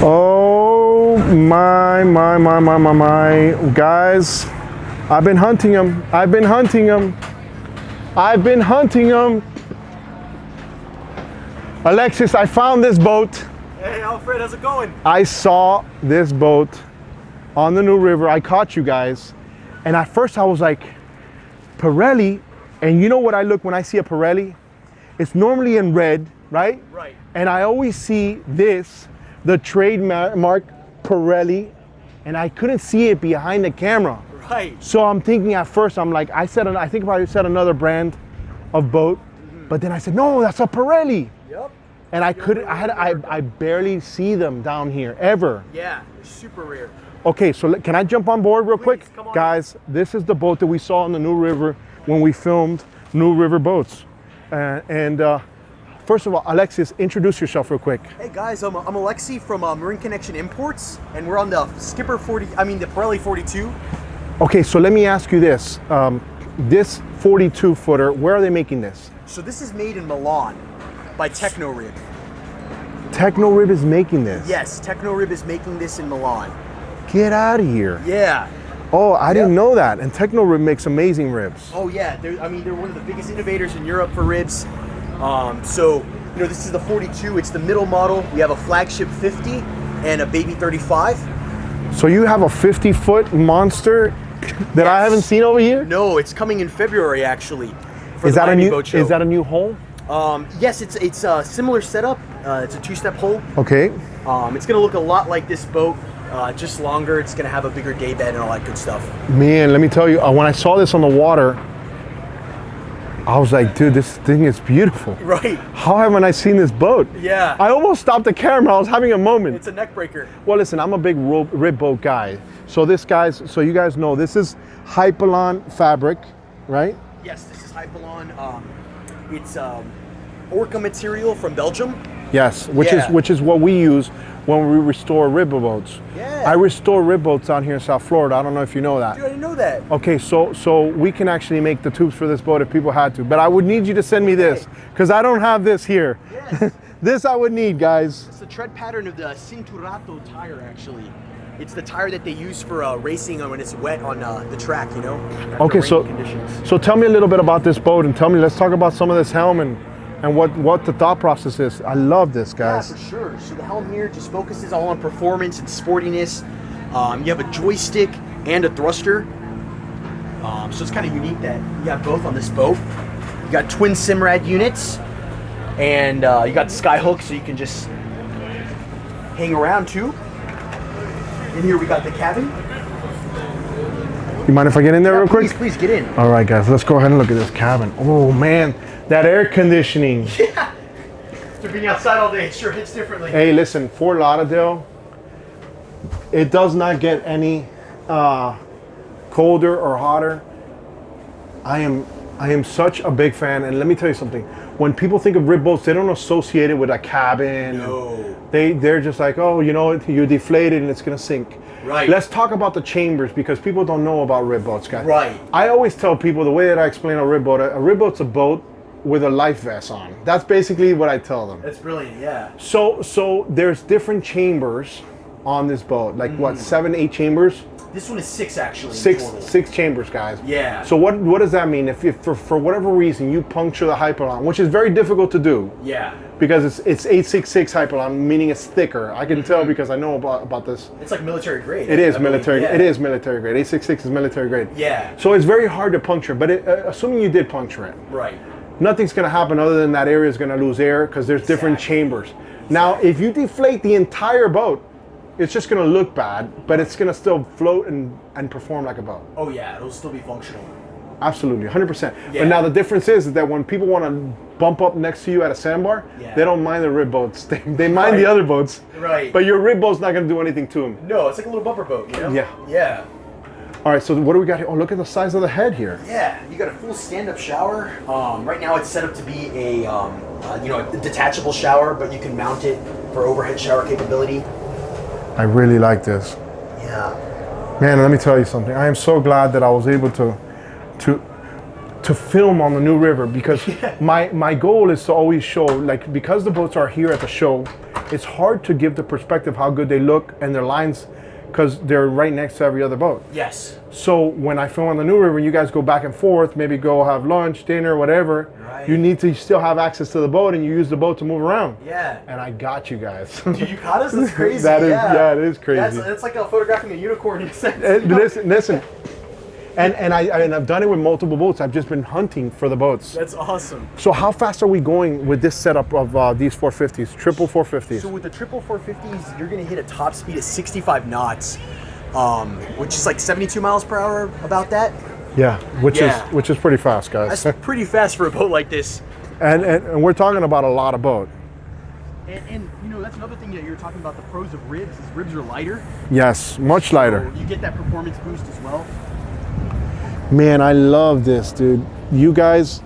Oh my. Guys, I've been hunting them. Alexis, I found this boat. Hey Alfred, how's it going? I saw this boat on the New River. I caught you guys. And at first I was like, Pirelli. And you know what I look when I see a Pirelli? It's normally in red, right? Right. And I always see this, the trademark Pirelli, and I couldn't see it behind the camera. Right. So I'm thinking at first, I'm like, I think I said another brand of boat, but then I said, no, that's a Pirelli. Yep. And I barely see them down here, ever. Yeah, they're super rare. Okay, so can I jump on board real quick? Come on. Guys, this is the boat that we saw on the New River when we filmed New River Boats. First of all, Alexis, introduce yourself real quick. Hey guys, I'm Alexi from Marine Connection Imports, and we're on the the Pirelli 42. Okay, so let me ask you this. This 42 footer, where are they making this? So this is made in Milan by Techno Rib. Techno Rib is making this? Yes, Techno Rib is making this in Milan. Get out of here. Yeah. Oh, I didn't know that. And Techno Rib makes amazing ribs. Oh yeah, they're one of the biggest innovators in Europe for ribs. This is the 42, it's the middle model. We have a flagship 50 and a baby 35. So you have a 50-foot monster that I haven't seen over here? No, it's coming in February actually. For Is the that Miami Boat Show. Is that a new hull? Yes, it's a similar setup. It's a two-step hull. Okay. It's gonna look a lot like this boat, just longer. It's gonna have a bigger day bed and all that good stuff. Man, let me tell you, when I saw this on the water, I was like, dude, this thing is beautiful. Right. How haven't I seen this boat? Yeah. I almost stopped the camera. I was having a moment. It's a neck breaker. Well, listen, I'm a big rib boat guy. So you guys know, this is Hypalon fabric, right? Yes, this is Hypalon. It's Orca material from Belgium. Yes, which is what we use when we restore rib boats. Yeah. I restore rib boats down here in South Florida. I don't know if you know that. Dude, I didn't know that. Okay, so we can actually make the tubes for this boat if people had to. But I would need you to send me this, because I don't have this here. Yes. This I would need, guys. It's the tread pattern of the Cinturato tire, actually. It's the tire that they use for racing when it's wet on the track, you know? Okay, so tell me a little bit about this boat, and let's talk about some of this helm and what the thought process is. I love this, guys. Yeah, for sure. So the helm here just focuses all on performance and sportiness. You have a joystick and a thruster. So it's kind of unique that you have both on this boat. You got twin Simrad units, and you got the sky hook so you can just hang around too. In here we got the cabin. You mind if I get in there real quick? Please get in. All right, guys, let's go ahead and look at this cabin. Oh man, that air conditioning. Yeah. After being outside all day, it sure hits differently. Hey, listen, Fort Lauderdale, it does not get any colder or hotter. I am such a big fan, and let me tell you something. When people think of rib boats, they don't associate it with a cabin. No. They're just like, oh, you know, you deflate it and it's gonna sink. Right. Let's talk about the chambers, because people don't know about rib boats, guys. Right. I always tell people the way that I explain a rib boat's a boat with a life vest on. That's basically what I tell them. That's brilliant, yeah. So there's different chambers on this boat, like what, 7, 8 chambers? This one is 6 actually. Six chambers, guys. Yeah. So what does that mean? If for whatever reason you puncture the Hypalon, which is very difficult to do. Yeah. Because it's 866 Hypalon, meaning it's thicker. I can tell because I know about this. It's like military grade. It is military. Yeah. It is military grade. 866 is military grade. Yeah. So it's very hard to puncture. But assuming you did puncture it, Right. nothing's going to happen other than that area is going to lose air because there's different chambers. Now, if you deflate the entire boat, it's just going to look bad, but it's going to still float and perform like a boat. Oh yeah, it'll still be functional. Absolutely, 100%. Yeah. But now the difference is that when people want to bump up next to you at a sandbar, Yeah. they don't mind the rib boats. They mind the other boats. Right. But your rib boat's not going to do anything to them. No, it's like a little bumper boat, you know? Yeah. Yeah. All right, so what do we got here? Oh, look at the size of the head here. Yeah, you got a full stand-up shower. Right now it's set up to be a detachable shower, but you can mount it for overhead shower capability. I really like this. Yeah. Man, let me tell you something. I am so glad that I was able to film on the New River, because my goal is to always show, like, because the boats are here at the show, it's hard to give the perspective how good they look and their lines, because they're right next to every other boat. Yes. So when I film on the New River and you guys go back and forth, maybe go have lunch, dinner, whatever, Right. you need to still have access to the boat and you use the boat to move around. Yeah. And I got you guys. Dude, you caught us? That's crazy. That is, yeah. it is crazy. That's like photographing a unicorn in a sense. Listen. And I've done it with multiple boats. I've just been hunting for the boats. That's awesome. So how fast are we going with this setup of these 450s, triple 450s? So with the triple 450s, you're going to hit a top speed of 65 knots, which is like 72 miles per hour, about that. Yeah, which is pretty fast, guys. That's pretty fast for a boat like this. And we're talking about a lot of boat. And you know, that's another thing that you're talking about, the pros of ribs, is ribs are lighter. Yes, much lighter. So you get that performance boost as well. Man, I love this, dude. You guys,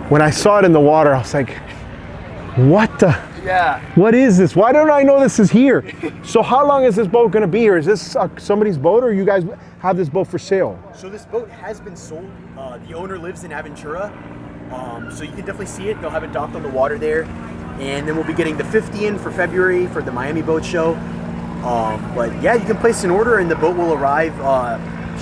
when I saw it in the water, I was like, what the? Yeah. What is this? Why don't I know this is here? So how long is this boat gonna be here? Is this somebody's boat, or you guys have this boat for sale? So this boat has been sold. The owner lives in Aventura. So you can definitely see it. They'll have it docked on the water there. And then we'll be getting the 50 in for February for the Miami Boat Show. But yeah, you can place an order and the boat will arrive,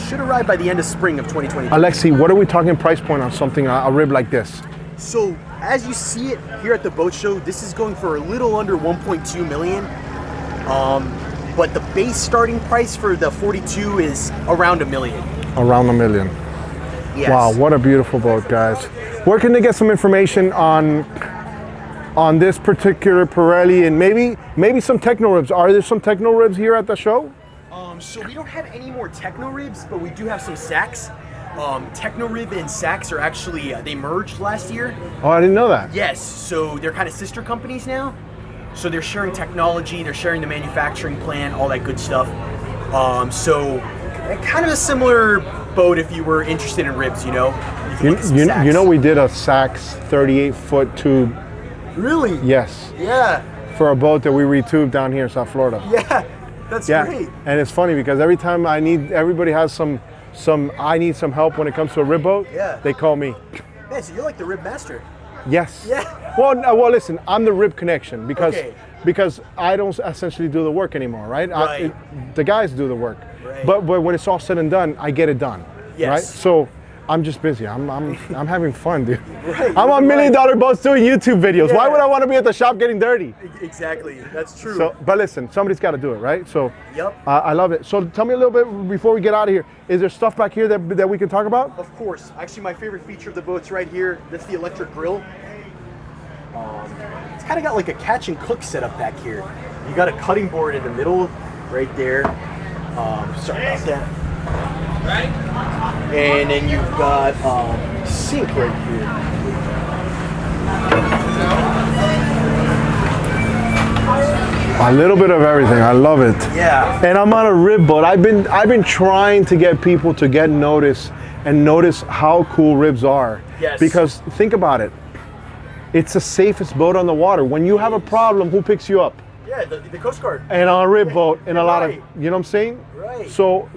should arrive by the end of spring of 2020. Alexi, what are we talking price point on something, a rib like this? So as you see it here at the boat show, this is going for a little under 1.2 million. But the base starting price for the 42 is around $1 million. Around $1 million. Yes. Wow, what a beautiful boat, guys. Where can they get some information on this particular Pirelli, and maybe some Techno Ribs? Are there some Techno Ribs here at the show? So we don't have any more Techno Ribs, but we do have some Sacks. Techno Rib and Sacks are actually, they merged last year. Oh, I didn't know that. Yes, so they're kind of sister companies now. So they're sharing technology, they're sharing the manufacturing plant, all that good stuff. So kind of a similar boat if you were interested in ribs, you know? You know we did a Sacks 38-foot tube. Really? Yes. Yeah. For a boat that we retubed down here in South Florida. Yeah, that's great. And it's funny because every time everybody has I need some help when it comes to a rib boat, Yeah. they call me. Man, so you're like the rib master. Yes. Yeah. Well, listen, I'm the rib connection because Okay. because I don't essentially do the work anymore, right? Right. The guys do the work. Right. But when it's all said and done, I get it done. Yes. Right? So I'm just busy. I'm having fun, dude. Right, I'm on $1 million right. boats doing YouTube videos. Why Yeah. would I want to be at the shop getting dirty? Exactly, that's true. So, but listen, somebody's got to do it, right? So, Yep. I love it. So, tell me a little bit before we get out of here. Is there stuff back here that we can talk about? Of course. Actually, my favorite feature of the boat's right here. That's the electric grill. It's kind of got like a catch and cook setup back here. You got a cutting board in the middle, right there. Sorry about that. Right. And then you've got sink right here. A little bit of everything. I love it. Yeah. And I'm on a rib boat. I've been trying to get people to get notice how cool ribs are. Yes. Because think about it. It's the safest boat on the water. When you have a problem, who picks you up? Yeah, the Coast Guard. And on a rib boat, and a lot of, Right. you know what I'm saying? Right. So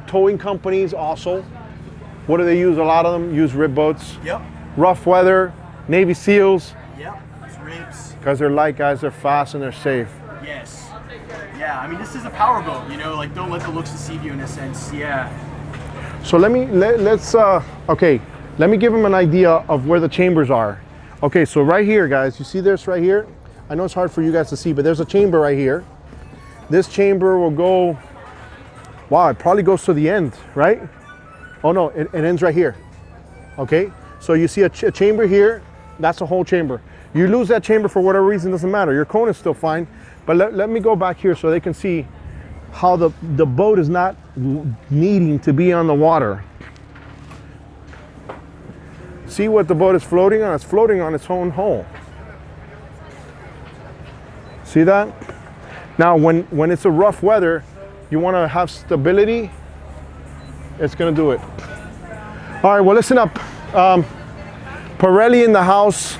towing companies also, what do they use? A lot of them use rib boats. Yep. Rough weather, Navy SEALs, Yep. It's ribs. because they're light guys, they're fast and they're safe. Yes. Yeah, I mean, this is a power boat, you know, like don't let the looks deceive you in a sense. Yeah. So let me give them an idea of where the chambers are. Okay, so right here, guys, you see this right here? I know it's hard for you guys to see, but there's a chamber right here. This chamber will go, wow, it probably goes to the end, right? Oh no, it ends right here. Okay, so you see a chamber here, that's a whole chamber. You lose that chamber for whatever reason, doesn't matter. Your cone is still fine, but let me go back here so they can see how the boat is not needing to be on the water. See what the boat is floating on? It's floating on its own hull. See that? Now, when it's a rough weather, you want to have stability, it's going to do it. All right, well, listen up. Pirelli in the house.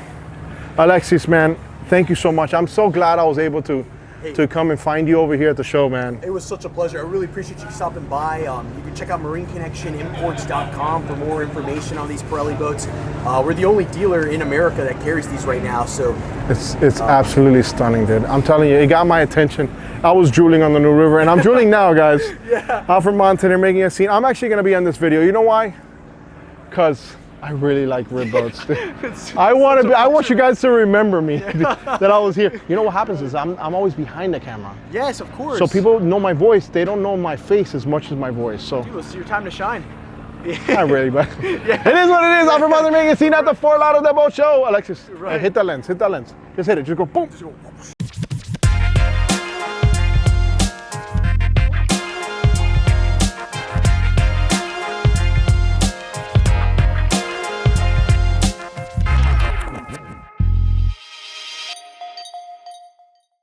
Alexis, man, thank you so much. I'm so glad I was able to to come and find you over here at the show, man. It was such a pleasure. I really appreciate you stopping by. You can check out MarineConnectionImports.com for more information on these Pirelli boats. We're the only dealer in America that carries these right now, so it's absolutely stunning, dude. I'm telling you, it got my attention. I was drooling on the New River, and I'm drooling now, guys. Yeah. Alfred Montaner making a scene. I'm actually gonna be on this video. You know why? Because I really like rib boats. I want you guys to remember me that I was here. You know what happens is I'm always behind the camera. Yes, of course. So people know my voice. They don't know my face as much as my voice. So Dude, it's your time to shine. not really, but it is what it is. Alfred Montaner making a scene at the Fort Lauderdale Boat Show. Alexis, Right. hit the lens. Hit that lens. Just hit it. Just go boom.